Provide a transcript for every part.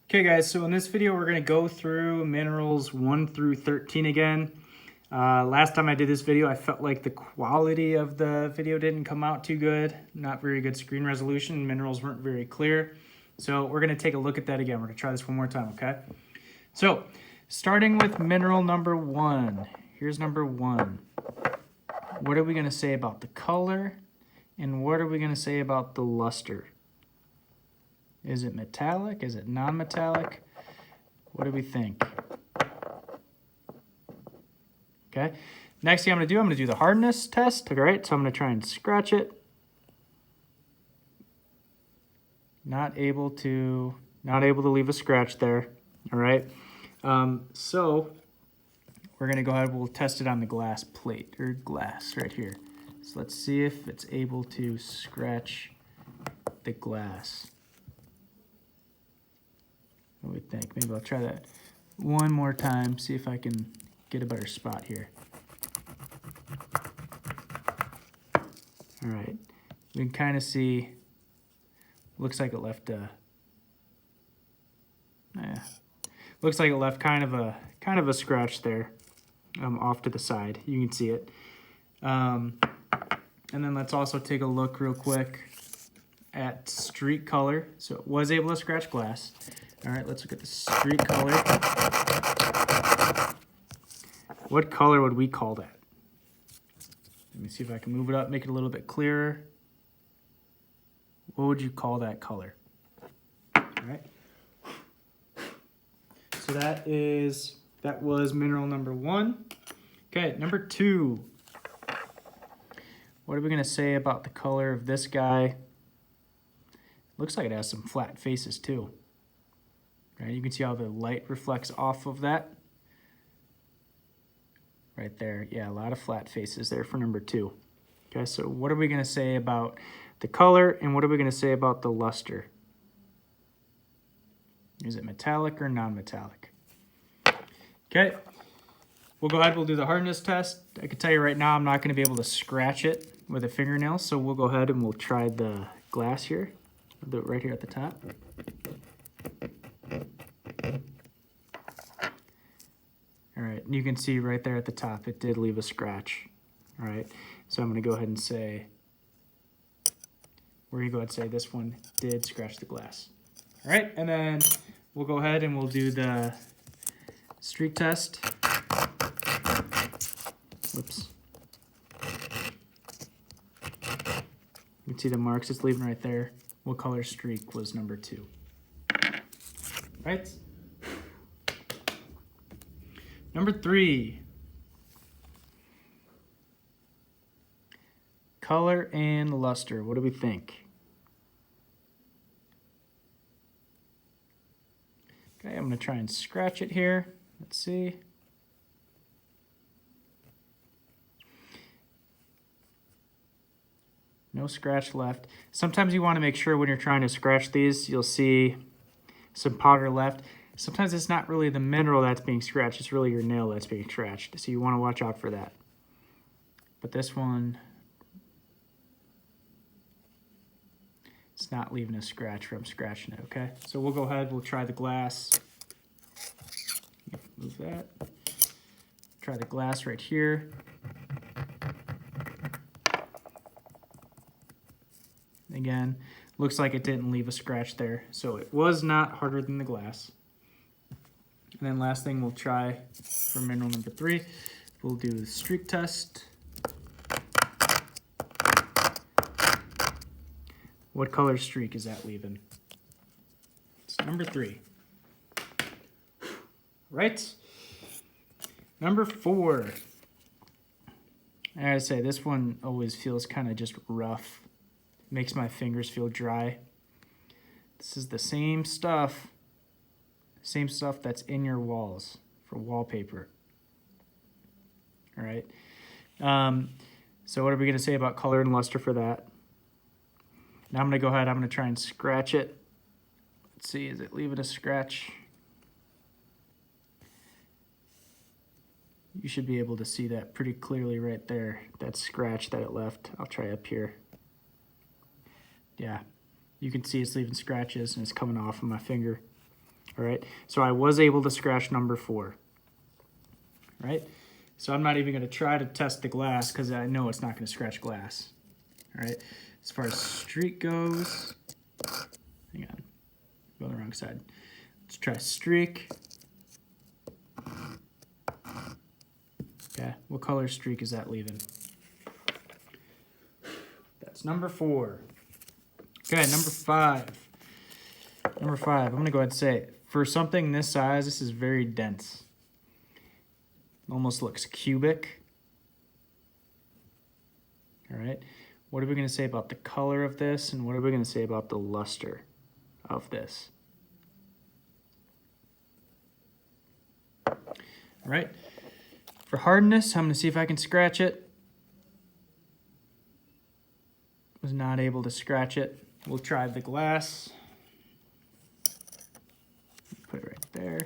Okay guys, so in this video we're going to go through minerals 1 through 13 again. Last time I did this video I felt like the quality of the video didn't come out too good. Not very good screen resolution, minerals weren't very clear. So we're going to take a look at that again. We're going to try this one more time, okay? So starting with mineral number 1. Here's number 1. What are we going to say about the color? And what are we going to say about the luster? Is it metallic? Is it non-metallic? What do we think? Okay. Next thing I'm going to do the hardness test. All right. So I'm going to try and scratch it. Not able to leave a scratch there. All right. So we're going to go ahead. We'll test it on the glass plate or glass right here. So let's see if it's able to scratch the glass. What do we think? Maybe I'll try that one more time, see if I can get a better spot here. All right, we can kind of see, looks like it left looks like it left kind of a scratch there off to the side. You can see it. And then let's also take a look real quick at streak color. So it was able to scratch glass. All right, let's look at the streak color. What color would we call that? Let me see if I can move it up, make it a little bit clearer. What would you call that color? All right. So that was mineral number 1. Okay, number 2. What are we going to say about the color of this guy? Looks like it has some flat faces too. Right, you can see how the light reflects off of that. Right there, yeah, a lot of flat faces there for number 2. Okay, so what are we going to say about the color and what are we going to say about the luster? Is it metallic or non-metallic? Okay, we'll go ahead, we'll do the hardness test. I can tell you right now I'm not going to be able to scratch it with a fingernail, so we'll go ahead and we'll try the glass here. I'll do it right here at the top. All right, you can see right there at the top, it did leave a scratch. All right, so I'm gonna go ahead and say, we're gonna go ahead and say this one did scratch the glass. All right, and then we'll go ahead and we'll do the streak test. Whoops. You can see the marks it's leaving right there. What color streak was number 2? Right? Number 3. Color and luster. What do we think? Okay, I'm going to try and scratch it here. Let's see. No scratch left. Sometimes you want to make sure when you're trying to scratch these, you'll see some powder left. Sometimes it's not really the mineral that's being scratched, it's really your nail that's being scratched. So you want to watch out for that. But this one, it's not leaving a scratch from scratching it, okay? So we'll go ahead, we'll try the glass. Move that. Try the glass right here. Again, looks like it didn't leave a scratch there. So it was not harder than the glass. And then last thing we'll try for mineral number 3, we'll do the streak test. What color streak is that leaving? It's number 3. Right. Number 4. I gotta say, this one always feels kind of just rough. Makes my fingers feel dry. This is the same stuff that's in your walls for wallpaper. All right. So what are we going to say about color and luster for that? Now I'm going to go ahead, I'm going to try and scratch it. Let's see, is it leaving a scratch? You should be able to see that pretty clearly right there, that scratch that it left. I'll try up here. Yeah, you can see it's leaving scratches and it's coming off of my finger. All right, so I was able to scratch number 4. All right, so I'm not even going to try to test the glass because I know it's not going to scratch glass. All right, as far as streak goes, hang on, go on the wrong side. Let's try streak. Okay, what color streak is that leaving? That's number 4. Okay, number 5. Number 5, I'm going to go ahead and say, for something this size, this is very dense. Almost looks cubic. All right, what are we going to say about the color of this, and what are we going to say about the luster of this? All right, for hardness, I'm going to see if I can scratch it. Was not able to scratch it. We'll try the glass. Put it right there.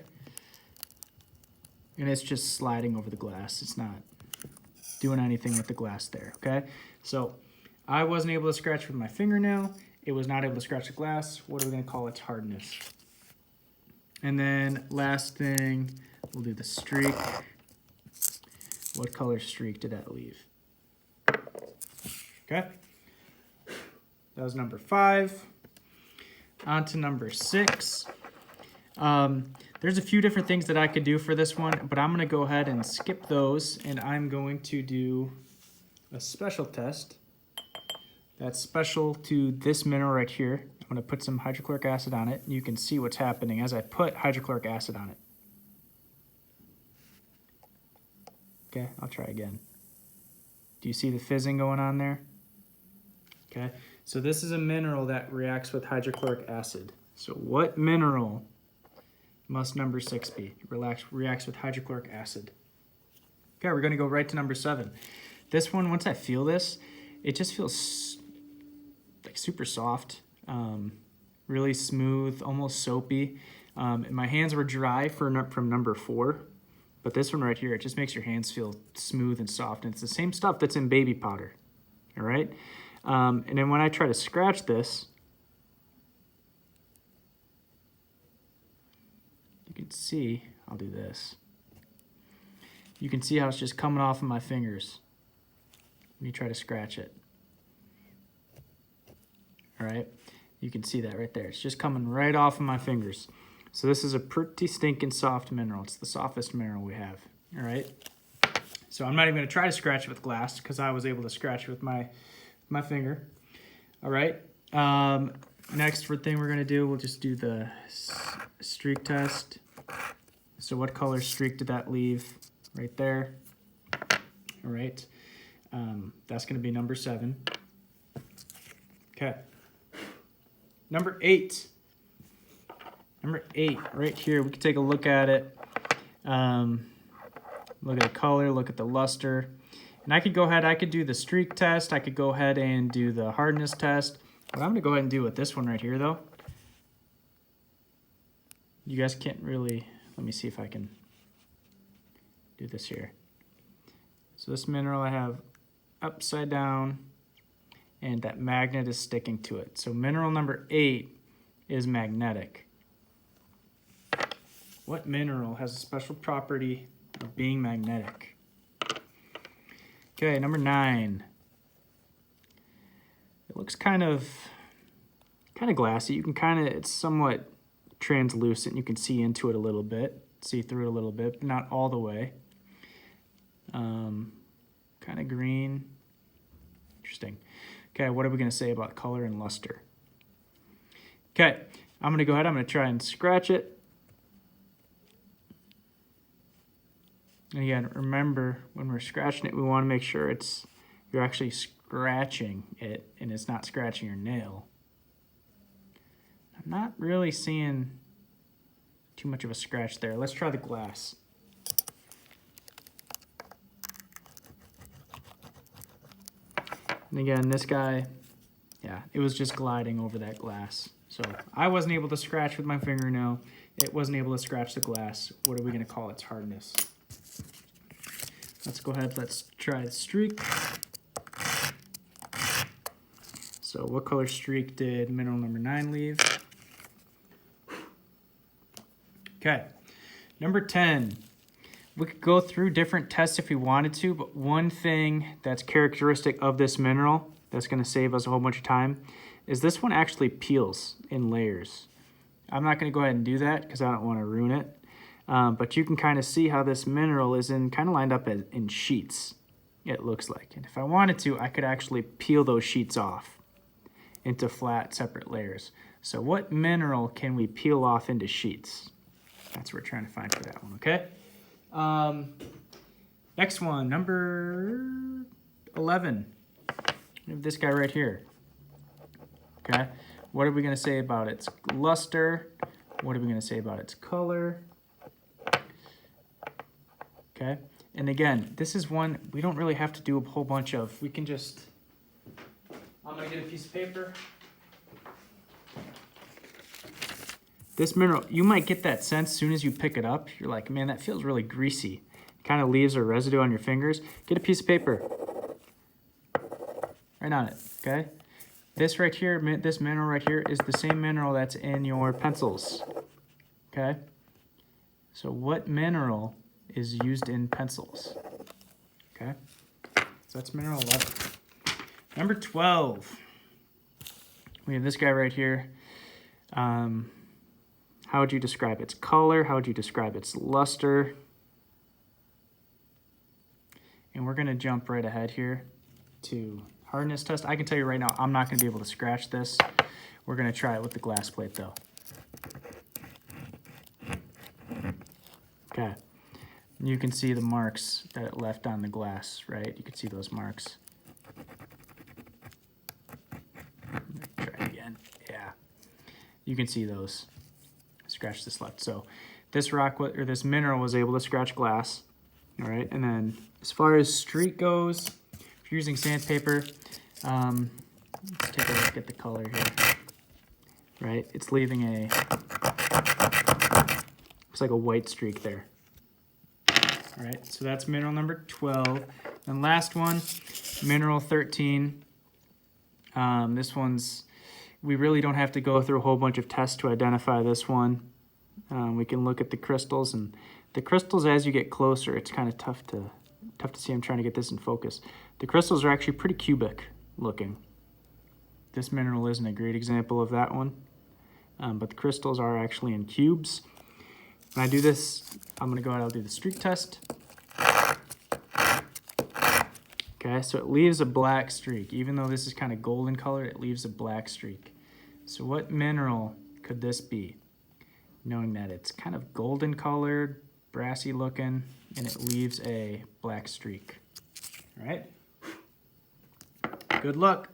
And it's just sliding over the glass. It's not doing anything with the glass there, okay? So I wasn't able to scratch with my fingernail. It was not able to scratch the glass. What are we gonna call its hardness? And then last thing, we'll do the streak. What color streak did that leave? Okay. That was number 5. On to number 6. There's a few different things that I could do for this one, but I'm going to go ahead and skip those, and I'm going to do a special test that's special to this mineral right here. I'm going to put some hydrochloric acid on it, and you can see what's happening as I put hydrochloric acid on it. Okay, I'll try again. Do you see the fizzing going on there? Okay, so this is a mineral that reacts with hydrochloric acid. So what mineral must number 6 be? Reacts with hydrochloric acid. Okay, we're gonna go right to number 7. This one, once I feel this, it just feels like super soft, really smooth, almost soapy. My hands were dry from number 4, but this one right here, it just makes your hands feel smooth and soft. And it's the same stuff that's in baby powder, all right? And then when I try to scratch this, you can see, I'll do this. You can see how it's just coming off of my fingers when you try to scratch it. All right, you can see that right there. It's just coming right off of my fingers. So this is a pretty stinking soft mineral. It's the softest mineral we have, all right? So I'm not even gonna try to scratch it with glass because I was able to scratch it with my finger, all right? Next thing we're gonna do, we'll just do the streak test. So what color streak did that leave? Right there, all right? That's gonna be number 7. Okay, number 8. Number 8, right here, we can take a look at it. Look at the color, look at the luster. And I could go ahead, I could do the streak test. I could go ahead and do the hardness test. What I'm gonna go ahead and do with this one right here though, you guys can't really, let me see if I can do this here. So this mineral I have upside down and that magnet is sticking to it. So mineral number 8 is magnetic. What mineral has a special property of being magnetic? Okay, number 9. It looks kind of glassy. You can it's somewhat translucent. You can see into it a little bit, see through it a little bit, but not all the way. Kind of green. Interesting. Okay, what are we gonna say about color and luster? Okay, I'm gonna go ahead, I'm gonna try and scratch it. And again, remember, when we're scratching it, we wanna make sure you're actually scratching it and it's not scratching your nail. I'm not really seeing too much of a scratch there. Let's try the glass. And again, this guy, yeah, it was just gliding over that glass. So I wasn't able to scratch with my fingernail. It wasn't able to scratch the glass. What are we gonna call its hardness? Let's go ahead, let's try the streak. So what color streak did mineral number 9 leave? Okay, number 10. We could go through different tests if we wanted to, but one thing that's characteristic of this mineral that's going to save us a whole bunch of time is this one actually peels in layers. I'm not going to go ahead and do that because I don't want to ruin it, but you can kind of see how this mineral is kind of lined up in sheets, it looks like. And if I wanted to, I could actually peel those sheets off into flat, separate layers. So what mineral can we peel off into sheets? That's what we're trying to find for that one, okay? Next one, number 11. We have this guy right here. Okay, what are we going to say about its luster? What are we going to say about its color? Okay, and again, this is one we don't really have to do a whole bunch of. We can just, I'm going to get a piece of paper. This mineral, you might get that sense as soon as you pick it up. You're like, man, that feels really greasy. It kind of leaves a residue on your fingers. Get a piece of paper. Right on it, okay? This right here, this mineral right here is the same mineral that's in your pencils, okay? So what mineral is used in pencils, okay? So that's mineral 11. Number 12, we have this guy right here. How would you describe its color? How would you describe its luster? And we're gonna jump right ahead here to hardness test. I can tell you right now, I'm not gonna be able to scratch this. We're gonna try it with the glass plate though. Okay, and you can see the marks that it left on the glass, right? You can see those marks. Try it again, yeah. You can see those. Scratch this left. So this rock or this mineral was able to scratch glass. All right, and then as far as streak goes, if you're using sandpaper, let's take a look at the color here. Right, it's leaving looks like a white streak there. All right, so that's mineral number 12. And last one, mineral 13. This one's, we really don't have to go through a whole bunch of tests to identify this one. We can look at the crystals, and the crystals, as you get closer, it's kind of tough to see. I'm trying to get this in focus. The crystals are actually pretty cubic looking. This mineral isn't a great example of that one, but the crystals are actually in cubes. When I do this, I'm gonna go ahead, I'll do the streak test. Okay, so it leaves a black streak. Even though this is kind of golden colored, it leaves a black streak. So what mineral could this be? Knowing that it's kind of golden colored, brassy looking, and it leaves a black streak. All right? Good luck.